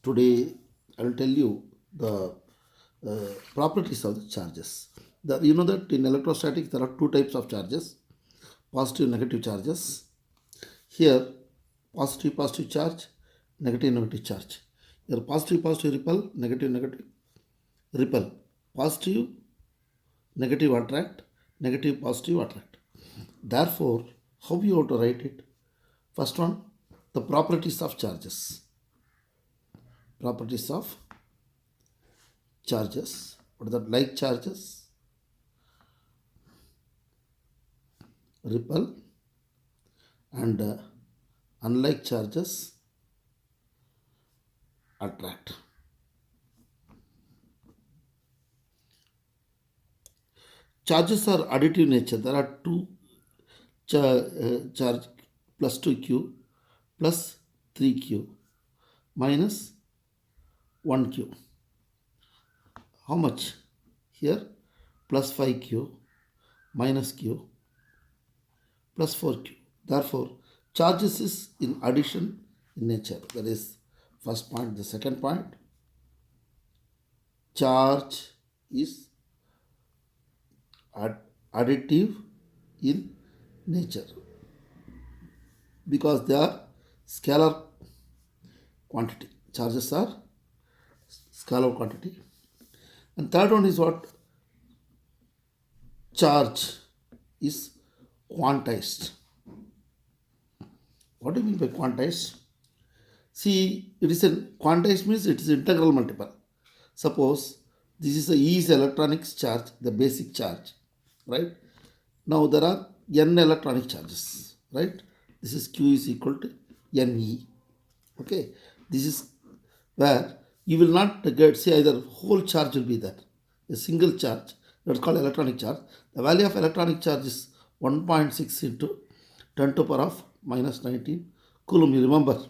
Today I will tell you the properties of the charges. You know that in electrostatics there are two types of charges, positive and negative charges. Here, positive charge, negative charge. Here, positive repel, negative repel. Positive, negative attract, negative positive attract. Therefore, how you have to write it? First one, the properties of charges. Properties of charges. What are the like charges? Repel, and unlike charges attract. Charges are additive nature. There are two charge plus 2q plus 3q minus 1q. How much? Here plus 5q minus q plus 4q. Therefore, charges is in addition in nature. That is first point. The second point, charge is additive in nature because they are scalar quantity. Charges are scalar quantity. And third one is what? Charge is quantized. What do you mean by quantized? See, it is a quantized means it is integral multiple. Suppose this is E is electronic charge, the basic charge, right? Now there are n electronic charges, right? This is Q is equal to Ne. Okay, this is where you will not get, say, either whole charge will be there, a single charge, that's called electronic charge. The value of electronic charge is 1.6 into 10 to the power of minus 19 coulomb, you remember.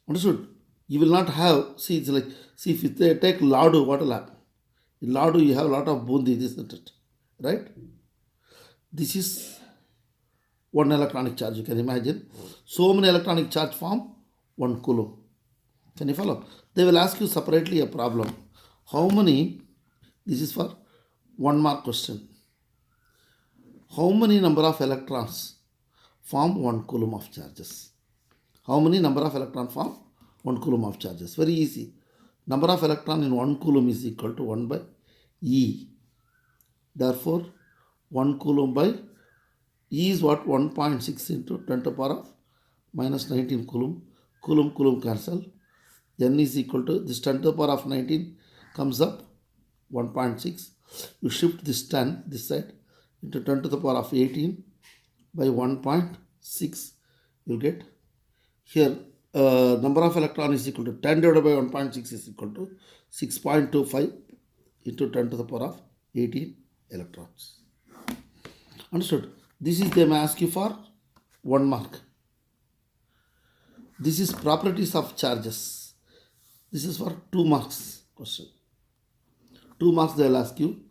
Understood? You will not have, see, it's like, see, if they take Ladu, what will happen? In Ladu, you have a lot of bundi, isn't it? Right? This is one electronic charge, you can imagine. So many electronic charge form 1 coulomb. Can you follow? They will ask you separately a problem. How many, this is for 1 mark question. How many number of electrons form 1 coulomb of charges? How many number of electron form 1 coulomb of charges? Very easy. Number of electron in 1 coulomb is equal to 1 by E. Therefore, 1 coulomb by E is what? 1.6 into 10 to the power of minus 19 coulomb. Coulomb cancel. N is equal to this 10 to the power of 19 comes up 1.6. You shift this 10 this side into 10 to the power of 18 by 1.6. You'll get here number of electron is equal to 10 divided by 1.6 is equal to 6.25 into 10 to the power of 18 electrons. Understood? This is they may ask you for 1 mark. This is properties of charges. This is for 2 marks question. 2 marks they will ask you.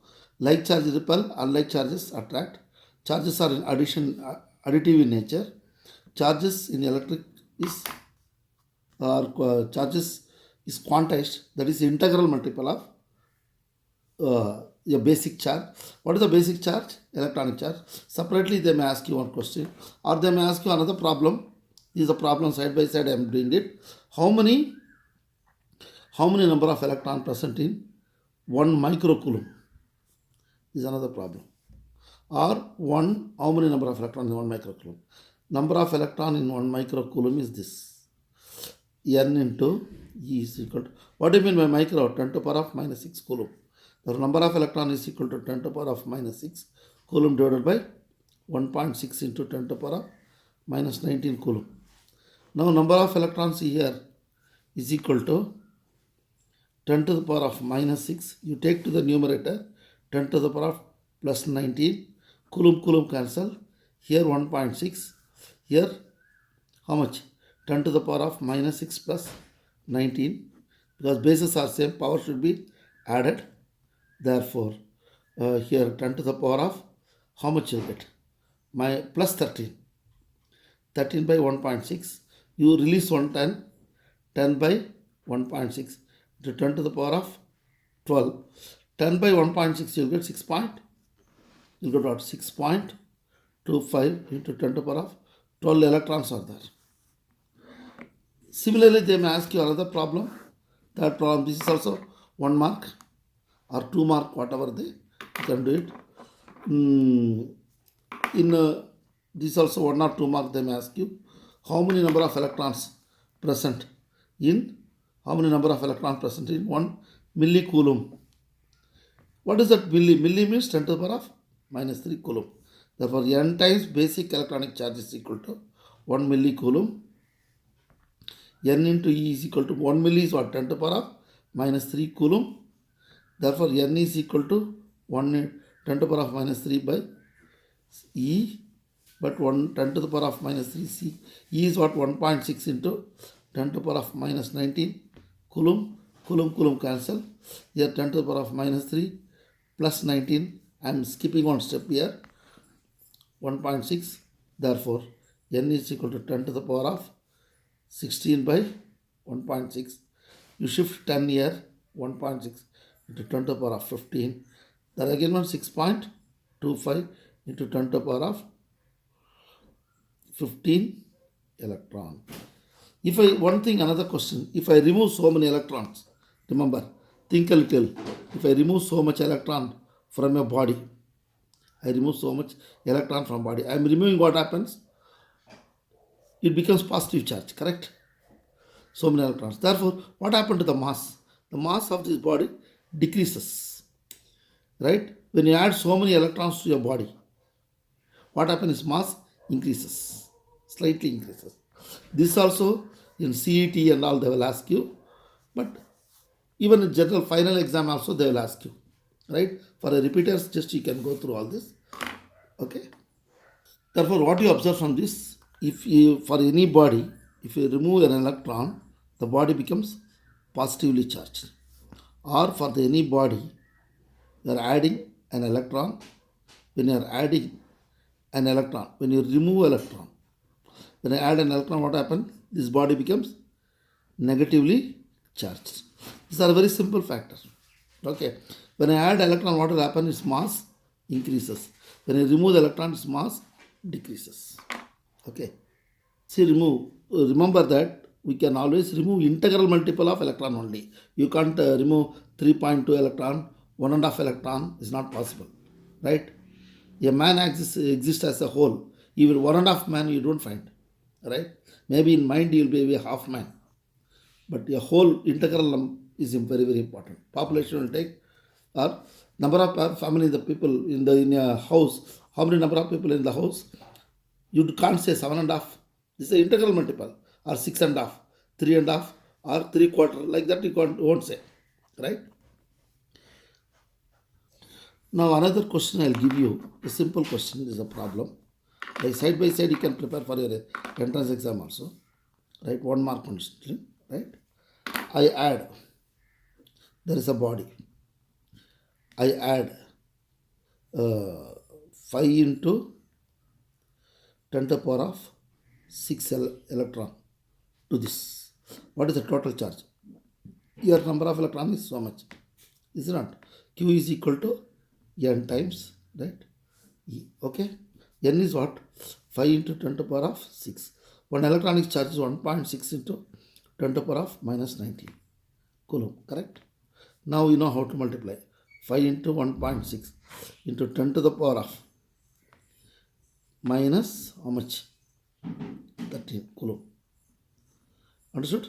Like charges repel, unlike charges attract. Charges are in additive in nature. Charges in electric is charges is quantized, that is integral multiple of a basic charge. What is the basic charge? Electronic charge. Separately they may ask you one question or they may ask you another problem. This is a problem side by side I am doing it. How many number of electron present in 1 microcoulomb is another problem. Or how many number of electron in 1 microcoulomb? Number of electron in 1 microcoulomb is this. N into E is equal to, what do you mean by micro? 10 to the power of minus 6 coulomb. The number of electron is equal to 10 to the power of minus 6 coulomb divided by 1.6 into 10 to the power of minus 19 coulomb. Now number of electrons here is equal to 10 to the power of minus 6. You take to the numerator 10 to the power of plus 19. Coulomb cancel. Here 1.6. Here how much? 10 to the power of minus 6 plus 19. Because bases are same, power should be added. Therefore, here 10 to the power of how much you get? My plus 13. 13 by 1.6. You release 110. 10 by 1.6 into 10 to the power of 12. 10 by 1.6 you'll get 6 point. You'll get what? 6.25 into 10 to the power of 12 electrons are there. Similarly, they may ask you another problem. That problem, this is also 1 mark or 2 mark, whatever they can do it. In this also 1 or 2 mark, they may ask you how many number of electrons present in 1 millicoulomb. What is that milli? Milli means 10 to the power of minus 3 coulomb. Therefore, n times basic electronic charge is equal to 1 millicoulomb. N into E is equal to 1 milli is what? 10 to the power of minus 3 coulomb. Therefore, N is equal to 10 to the power of minus 3 by E, but 10 to the power of minus 3 C. E is what? 1.6 into 10 to the power of minus 19 coulomb. Coulomb cancel. Here 10 to the power of minus 3 plus 19. I am skipping one step here. 1.6. Therefore, N is equal to 10 to the power of 16 by 1.6. You shift 10 here, 1.6 into 10 to the power of 15. There again one 6.25 into 10 to the power of 15 electron. If another question, if I remove so many electrons, remember, think a little. If I remove so much electron from your body, I remove so much electron from body. I am removing, what happens? It becomes positive charge, correct? So many electrons. Therefore, what happened to the mass? The mass of this body decreases, right? When you add so many electrons to your body, what happens is mass increases, slightly increases. This also in CET and all they will ask you, but even in general final exam also they will ask you, right? For a repeaters, just you can go through all this, okay? Therefore, what you observe from this, for any body, if you remove an electron, the body becomes positively charged. Or for any body, you are adding an electron. When you are adding an electron, when you remove electron, when I add an electron, what happens? This body becomes negatively charged. These are very simple factors. Okay. When I add electron, what will happen? Its mass increases. When I remove the electron, its mass decreases. Okay. See, remember that we can always remove integral multiple of electron only. You can't remove 3.2 electron, 1.5 electron is not possible, right? A man exists as a whole. Even 1.5 man you don't find, right? Maybe in mind you will be a half man, but a whole integral is very, very important. Population will take, or number of family, the people in a house. How many number of people in the house? You can't say 7.5. This is an integral multiple, or 6.5, 3.5, or 3/4. Like that you won't say, right? Now another question I'll give you. A simple question is a problem. Like side by side you can prepare for your entrance exam also, right? 1 mark constantly, right? I add. There is a body. I add 5 into 10 to the power of 6 electron to this. What is the total charge? Your number of electrons is so much. Is it not? Q is equal to N times, right? E. Okay. N is what? 5 into 10 to the power of 6. One electronic charge is 1.6 into 10 to the power of minus 19 coulomb, correct? Now you know how to multiply. 5 into 1.6 into 10 to the power of minus how much? 13 coulomb. Understood?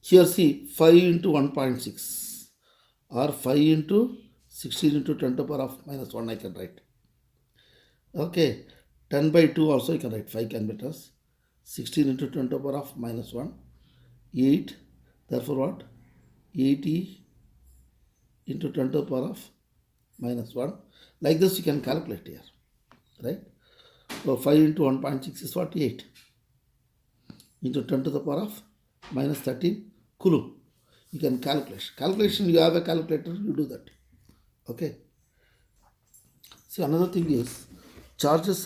Here see 5 into 1.6 or 5 into 16 into 10 to the power of minus 1 I can write. Okay, 10 by 2 also you can write, 5 can be plus 16 into 10 to the power of minus 1, 8. Therefore what? 80 into 10 to the power of minus 1. Like this you can calculate here, right? So 5 into 1.6 is what? 8 into 10 to the power of minus 13 coulomb. You can calculate. Calculation, you have a calculator, you do that. Okay. See, another thing is charges,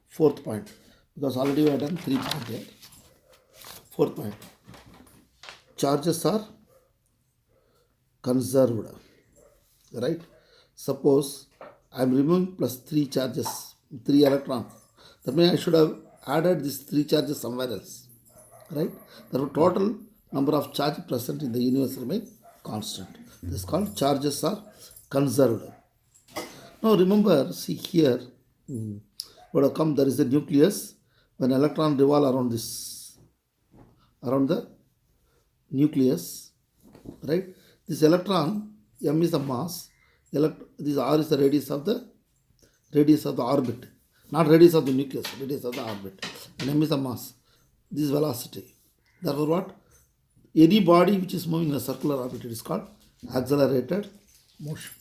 fourth point. because already we have done 3 point here. Fourth point, charges are conserved, right? Suppose I am removing plus 3 charges, 3 electrons. That means I should have added these 3 charges somewhere else, right? The total number of charges present in the universe remain constant. This is called charges are conserved. Now remember, see here, what have come, there is a nucleus. When electron revolve around this, around the nucleus, right? This electron, m is the mass, this r is the radius of the orbit, not radius of the nucleus, radius of the orbit, and m is the mass. This is velocity. Therefore, what? Any body which is moving in a circular orbit, it is called accelerated motion.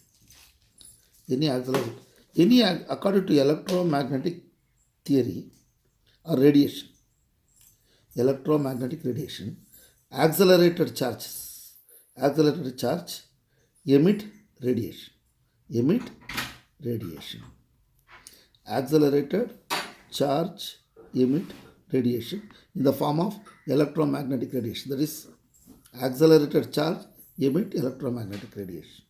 According to electromagnetic theory or radiation, electromagnetic radiation, accelerated charge emit radiation. Accelerated charge emit radiation in the form of electromagnetic radiation. That is, accelerated charge emit electromagnetic radiation.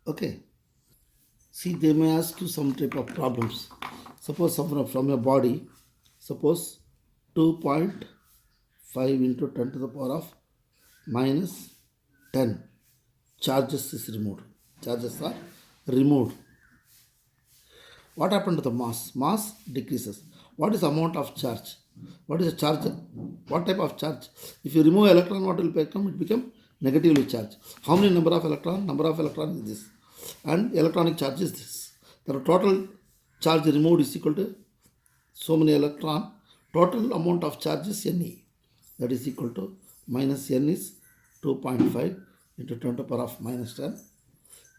Okay. See, they may ask you some type of problems. Suppose from your body, suppose 2.5 into 10 to the power of minus 10 charges is removed. Charges are removed. What happened to the mass? Mass decreases. What is the amount of charge? What is the charge? What type of charge? If you remove electron, what will become? It become negatively charged. How many number of electron? Number of electron is this. And electronic charge is this. The total charge removed is equal to so many electron. Total amount of charge is Ne. That is equal to minus N is 2.5 into 10 to the power of minus 10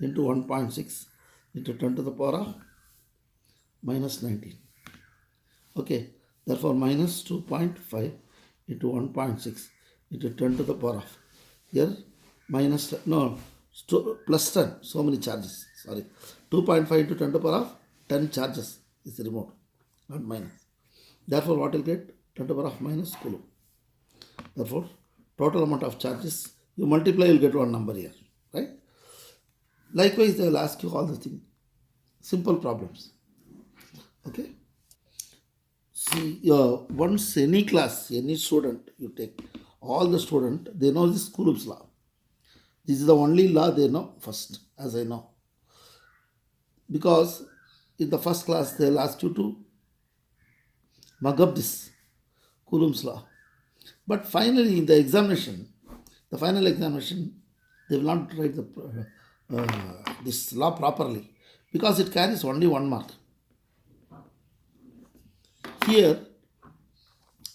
into 1.6 into 10 to the power of minus 19. Okay. Therefore, minus 2.5 into 1.6 into 10 to the power of, here minus, no, plus 10, so many charges, sorry. 2.5 into 10 to the power of 10 charges is removed, not minus. Therefore, what will get? 10 to the power of minus coulomb. Therefore, total amount of charges, you multiply, you will get one number here, right? Likewise, they will ask you all the things, simple problems. Okay. See, once any class, any student you take, all the student, they know this Coulomb's law. This is the only law they know first, as I know. Because in the first class, they'll ask you to mug up this Coulomb's law. But finally, in the examination, the final examination, they will not write this law properly because it carries only 1 mark. Here,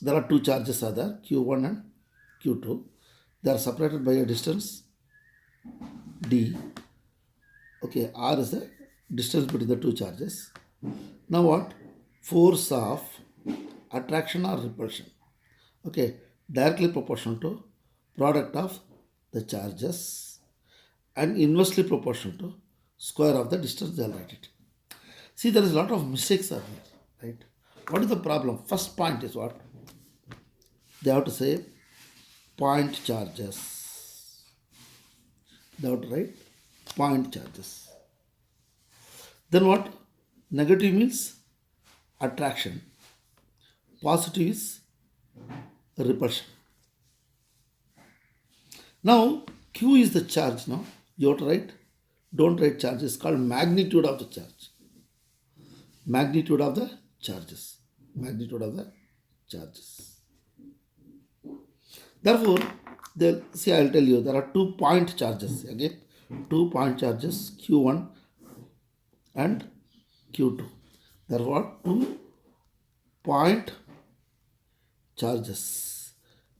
there are 2 charges are there, Q1 and Q2. They are separated by a distance D. Okay, R is the distance between the 2 charges. Now what? Force of attraction or repulsion. Okay, directly proportional to product of the charges and inversely proportional to square of the distance. They'll write it. See, there is a lot of mistakes are here, right? What is the problem? First point is what? They have to say point charges. They have to write point charges. Then what? Negative means attraction. Positive is repulsion. Now, Q is the charge now. You have to write, don't write charge. It's called magnitude of the charge. Magnitude of the charges. Magnitude of the charges. Therefore, see, I'll tell you, there are 2 point charges. Again, 2 point charges, Q1 and Q2. Therefore, 2 point charges.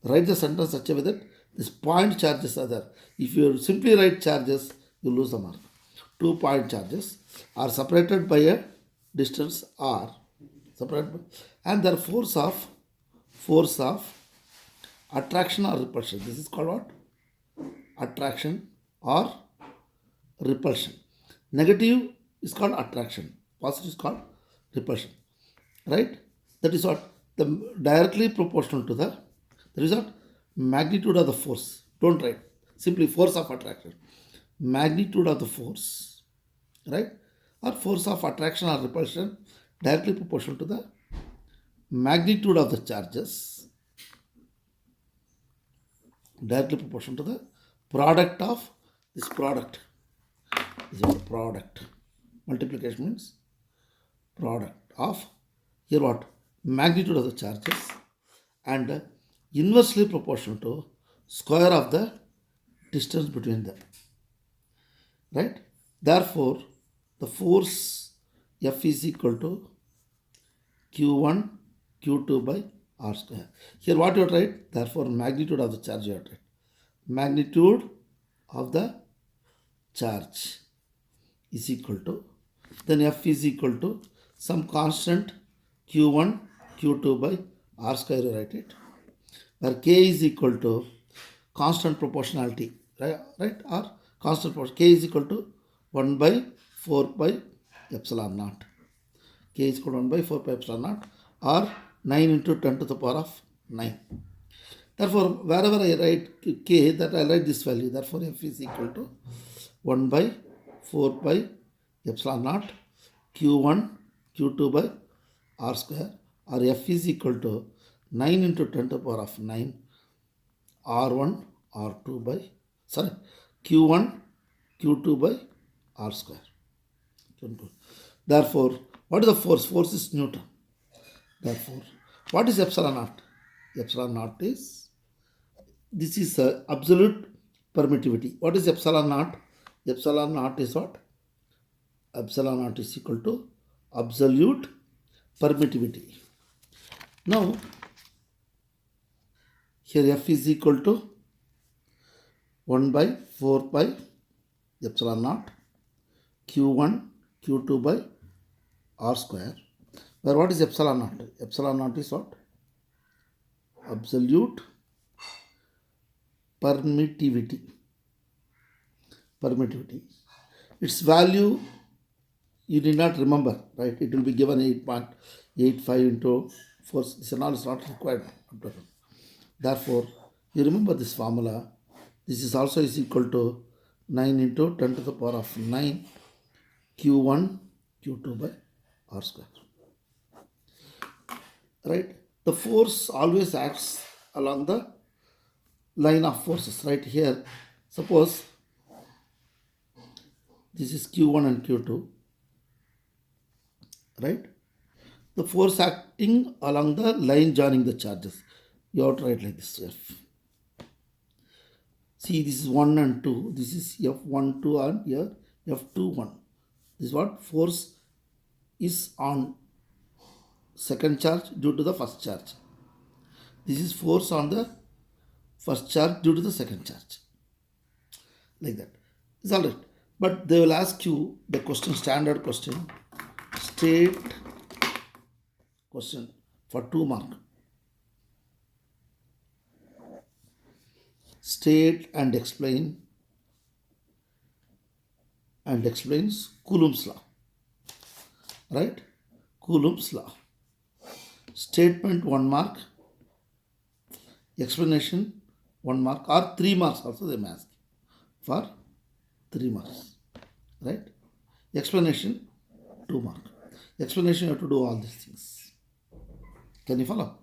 Write the sentence such a way that this point charges are there. If you simply write charges, you lose the mark. 2 point charges are separated by a distance R. And their force of attraction or repulsion. This is called what? Attraction or repulsion. Negative is called attraction. Positive is called repulsion, right? That is what the directly proportional to the that is what magnitude of the force. Don't write simply force of attraction. Magnitude of the force, right? Or force of attraction or repulsion directly proportional to the magnitude of the charges, directly proportional to the product of this product. This is what product. Multiplication means product of here what magnitude of the charges and inversely proportional to square of the distance between them, right? Therefore the force F is equal to q1 q2 by r square. Here what you have to write? Therefore magnitude of the charge you have to write. Magnitude of the charge is equal to, then F is equal to some constant q1 q2 by r square, you write it, where k is equal to constant proportionality, right? Or constant proportion, k is equal to 1 by 4 by epsilon naught. K is equal to 1 by 4 pi epsilon naught or 9 into 10 to the power of 9. Therefore, wherever I write k, that I write this value. Therefore, F is equal to 1 by 4 pi epsilon naught q1 q2 by r square, or F is equal to 9 into 10 to the power of 9 r1 r2 by q1 q2 by r square. Therefore, what is the force? Force is Newton. Therefore, what is epsilon naught? Epsilon naught is, this is absolute permittivity. What is epsilon naught? Epsilon naught is what? Epsilon naught is equal to absolute permittivity. Now, here F is equal to 1 by 4 pi epsilon naught q1 q2 by r square, where what is epsilon naught? Epsilon naught is what? Absolute permittivity. Its value you need not remember, right? It will be given 8.85 into force. This and all is not required. Therefore, you remember this formula. This is also is equal to 9 into 10 to the power of 9 q1 q2 by r square. Right? The force always acts along the line of forces. Right here, suppose this is q1 and q2. Right? The force acting along the line joining the charges. You have to write like this. F. See, this is 1 and 2. This is F1, 2 and here F2, 1. This is what force is on second charge due to the first charge. This is force on the first charge due to the second charge. Like that. It's alright. But they will ask you the question, standard question, state question for 2 mark. State and explains Coulomb's law. Right? Coulomb's law. Statement 1 mark, explanation 1 mark, or 3 marks also they may ask for 3 marks. Right? Explanation 2 mark. Explanation you have to do all these things. Can you follow?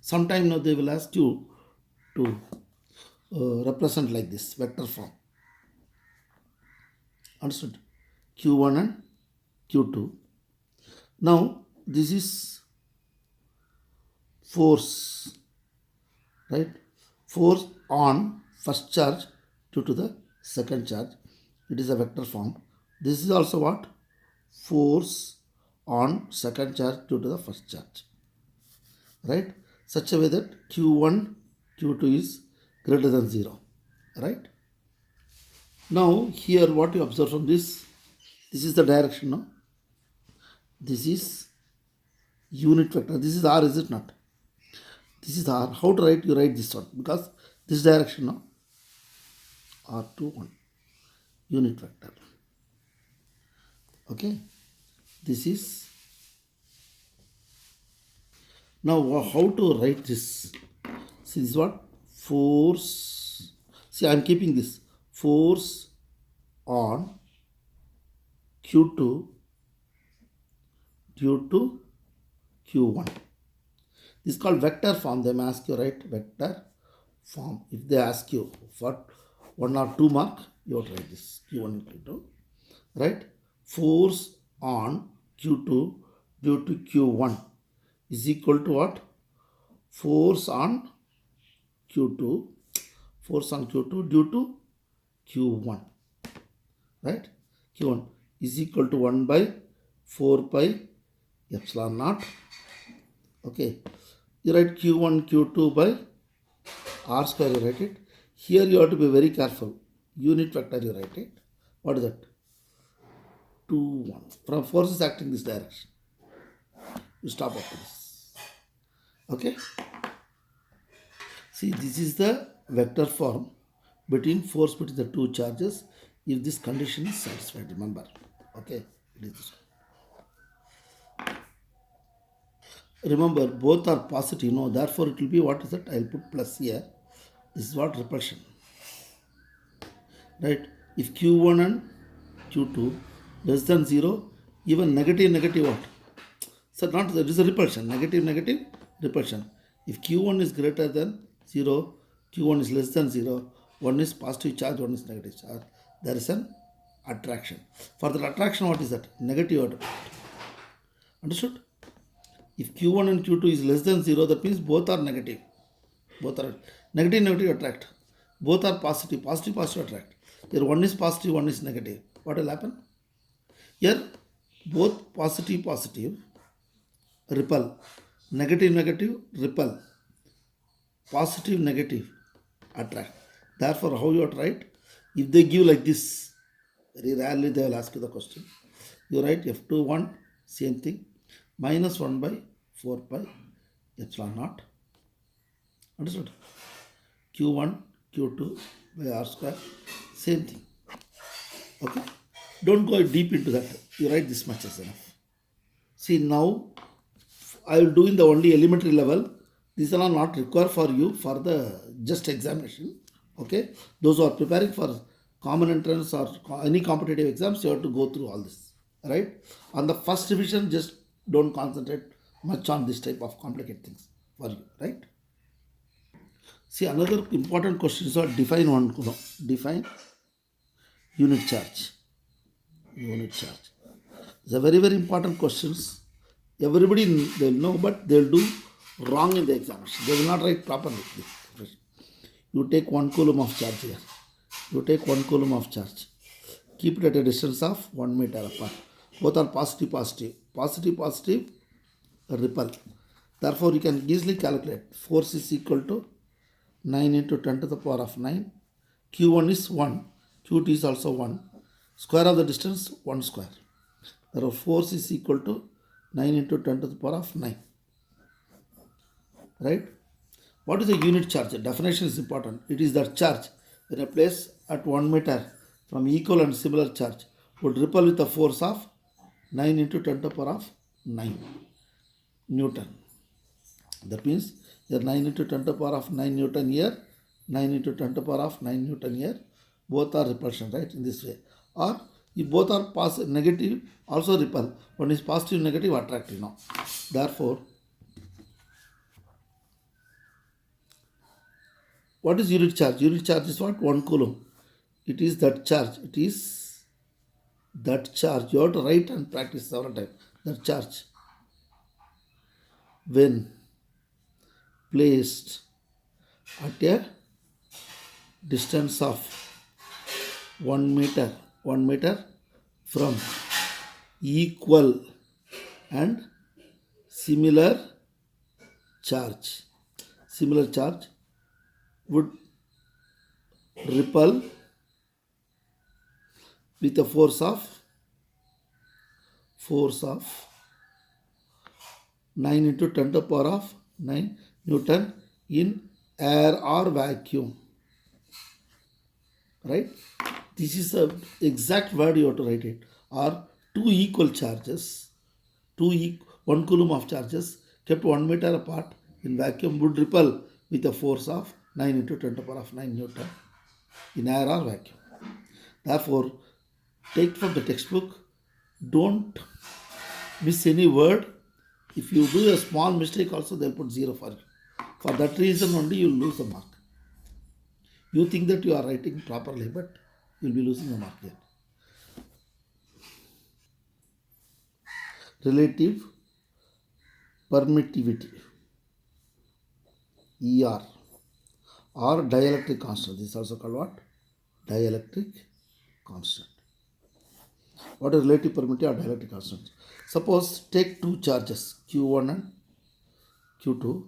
Sometime they will ask you to represent like this vector form. Understood? Q1 and Q2. Now this is force, right? Force on first charge due to the second charge. It is a vector form. This is also what? Force on second charge due to the first charge, right? Such a way that Q1, Q2 is greater than 0, right? Now here what you observe from this is the direction, no? This is unit vector. This is R, is it not? This is R. How to write? You write this one because this direction, no? R2, 1. Unit vector. Okay. This is. Now how to write this? See, this is what? Force. See, I am keeping this. Force on Q2 due to Q1. This is called vector form. They may ask you, right? Vector form. If they ask you for 1 or 2 mark, you have to write this Q1 and Q2. Right? Force on Q2 due to Q1 is equal to what? Force on Q2. Force on Q2 due to Q1. Right? Q1 is equal to 1 by 4 pi epsilon naught. Okay. You write Q1, Q2 by R square, you write it. Here you have to be very careful. Unit vector, you write it. What is that? 2, 1. From forces acting this direction. You stop after this. Okay. See, this is the vector form between force between the two charges if this condition is satisfied. Remember. Okay. It is this one. Remember, both are positive, no, therefore it will be, what is that? I will put plus here. This is what? Repulsion. Right? If Q1 and Q2 less than 0, even negative, negative what? So not, there is a repulsion. Negative, negative, repulsion. If Q1 is greater than 0, Q1 is less than 0, one is positive charge, one is negative charge. There is an attraction. For the attraction, what is that? Negative order. Understood? If Q1 and Q2 is less than 0, that means both are negative. Both are negative, negative attract. Both are positive, positive, positive attract. Here one is positive, one is negative. What will happen? Here both positive, positive repel. Negative, negative repel. Positive, negative attract. Therefore, how you have to write? If they give like this, very rarely they will ask you the question. You write F2, 1, same thing. Minus 1 by 4 pi epsilon naught. Understood? Q1, Q2 by R square. Same thing. Okay? Don't go deep into that. You write this much as enough. See, now I will do in the only elementary level. These are not required for you for the just examination. Okay? Those who are preparing for common entrance or any competitive exams, you have to go through all this. Right? On the first revision, just don't concentrate much on this type of complicated things for you. Right? See, another important question is what? Define one. Define unit charge. Unit charge. It's a very, very important questions. Everybody they'll know, but they'll do wrong in the examination. They will not write properly. You take 1 coulomb of charge here. You take 1 coulomb of charge. Keep it at a distance of 1 meter apart. Both are positive, positive. Positive, positive, repel. Therefore, you can easily calculate. Force is equal to 9 into 10 to the power of 9. Q1 is 1. Q2 is also 1. Square of the distance, 1 square. Therefore, force is equal to 9 into 10 to the power of 9. Right? What is the unit charge? The definition is important. It is that charge when a place at 1 meter from equal and similar charge would repel with a force of 9 into 10 to the power of 9 Newton. That means here 9 into 10 to the power of 9 Newton here, 9 into 10 to the power of 9 Newton here. Both are repulsion, right? In this way. Or if both are positive, negative, also repel. One is positive, negative, attractive now. Therefore, what is unit charge? Unit charge is what? 1 coulomb. It is that charge. It is that charge, you have to write and practice several times. That charge, when placed at a distance of 1 meter from equal and similar charge, would repel with a force of 9 into 10 to the power of 9 Newton in air or vacuum. Right? This is the exact word you have to write it. Or two equal charges, 1 coulomb of charges kept 1 meter apart in vacuum would repel with a force of 9 into 10 to the power of 9 Newton in air or vacuum. Therefore, take from the textbook, don't miss any word. If you do a small mistake also, they'll put 0 for you. For that reason only you will lose the mark. You think that you are writing properly, but you'll be losing the mark here. Relative permittivity, ER, or dielectric constant. This is also called what? Dielectric constant. What is relative permittivity or dielectric constant? Suppose take two charges, Q1 and Q2,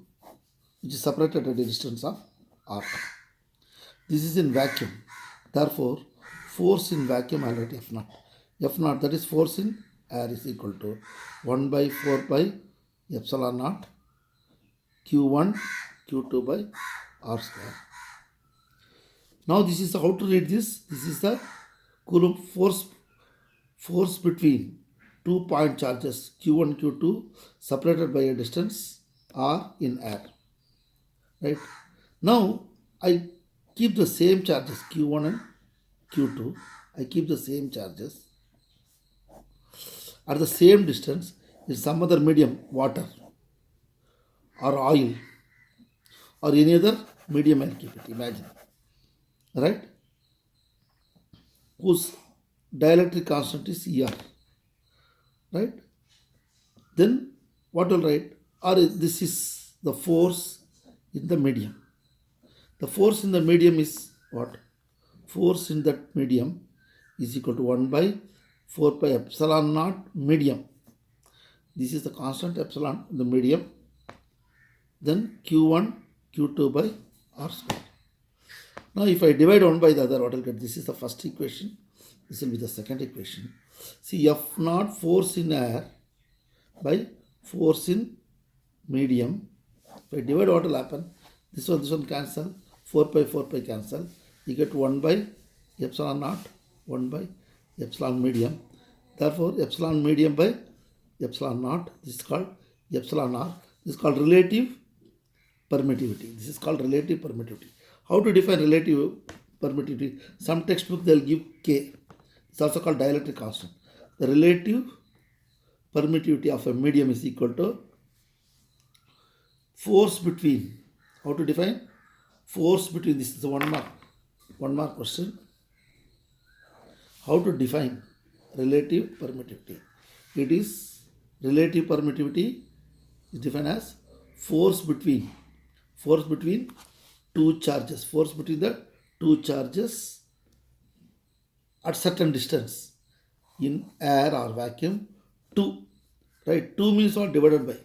which is separated at a distance of R. This is in vacuum. Therefore, force in vacuum I'll write F naught. F naught, that is force in air, is equal to 1 by 4 pi epsilon naught Q1 Q2 by R square. Now this is how to read this. This is the Coulomb force between 2 point charges Q1 Q2 separated by a distance R in air. Right? Now I keep the same charges Q1 and Q2. I keep the same charges at the same distance in some other medium, water or oil or any other medium. I'll keep it. Imagine, right? Whose dielectric constant is ER, right? Then what will write? Or this is the force in the medium. The force in the medium is what? Force in that medium is equal to 1 by 4 pi epsilon naught medium. This is the constant epsilon in the medium. Then Q1 Q2 by R square. Now if I divide one by the other, what will get? This is the first equation. This will be the second equation. See, F naught force in air by force in medium. If I divide, what will happen? This one cancel. 4 pi cancel. You get 1 by epsilon naught, 1 by epsilon medium. Therefore, epsilon medium by epsilon naught. This is called epsilon r. This is called relative permittivity. This is called relative permittivity. How to define relative permittivity? Some textbook they'll give K. It's also called dielectric constant. The relative permittivity of a medium is equal to force between. How to define? Force between. This is the 1 mark question. How to define relative permittivity? It is relative permittivity is defined as force between two charges. Force between the two charges at certain distance in air or vacuum. 2, right? 2 means what? Divided by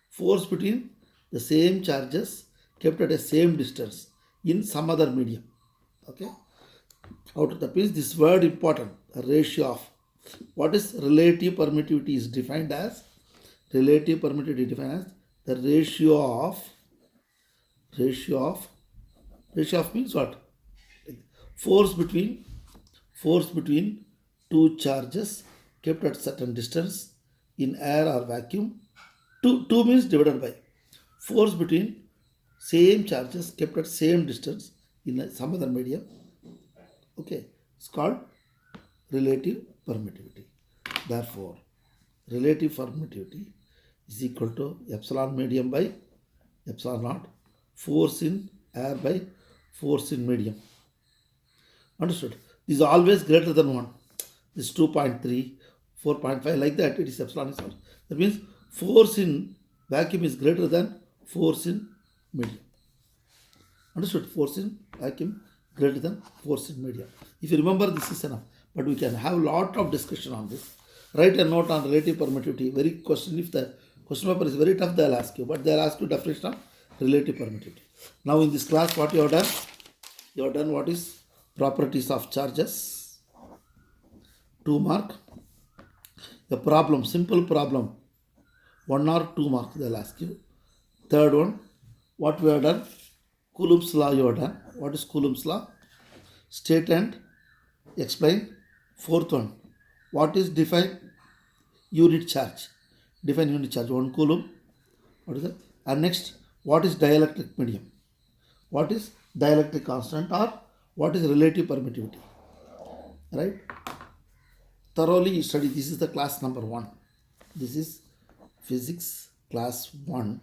force between the same charges kept at a same distance in some other medium. Okay? That means this word important, ratio of. What is relative permittivity is defined as? Relative permittivity defined as the ratio of means what? Force between two charges kept at certain distance in air or vacuum. 2 means divided by force between same charges kept at same distance in some other medium. Okay, it's called relative permittivity. Therefore, relative permittivity is equal to epsilon medium by epsilon naught, force in air by force in medium. Understood? This is always greater than 1. this 2.3, 4.5, like that, it is epsilon is out. That means force in vacuum is greater than force in medium. Understood? Force in vacuum greater than force in medium. If you remember, this is enough. But we can have a lot of discussion on this. Write a note on relative permittivity. Very question, if the question paper is very tough, they'll ask you. But they'll ask you definition of relative permittivity. Now in this class, what you have done? You have done what is properties of charges. 2 mark. The problem, simple problem. 1 or 2 marks they'll ask you. Third one, what we have done? Coulomb's law you have done. What is Coulomb's law? State and explain. Fourth one, what is define unit charge? Define unit charge. 1 coulomb. What is that? And next, what is dielectric medium? What is dielectric constant, or what is relative permittivity? Right? Thoroughly you study. This is the class number 1. This is physics class 1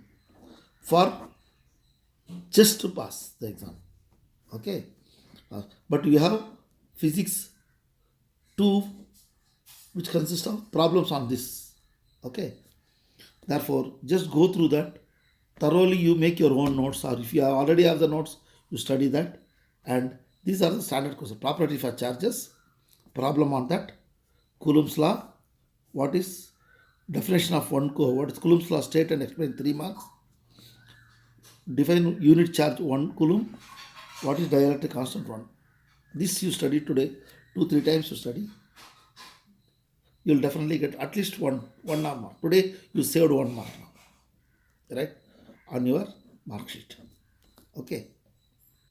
for just to pass the exam. Okay. But we have physics 2, which consists of problems on this. Okay. Therefore, just go through that thoroughly. You make your own notes, or if you already have the notes, you study that. And these are the standard questions. Property for charges, problem on that, Coulomb's law, what is definition of what is Coulomb's law, state and explain, 3 marks. Define unit charge 1 coulomb. What is dielectric constant 1. This you study today, 2-3 times you study. You will definitely get at least one mark. Today you saved 1 mark now, right, on your mark sheet. Okay.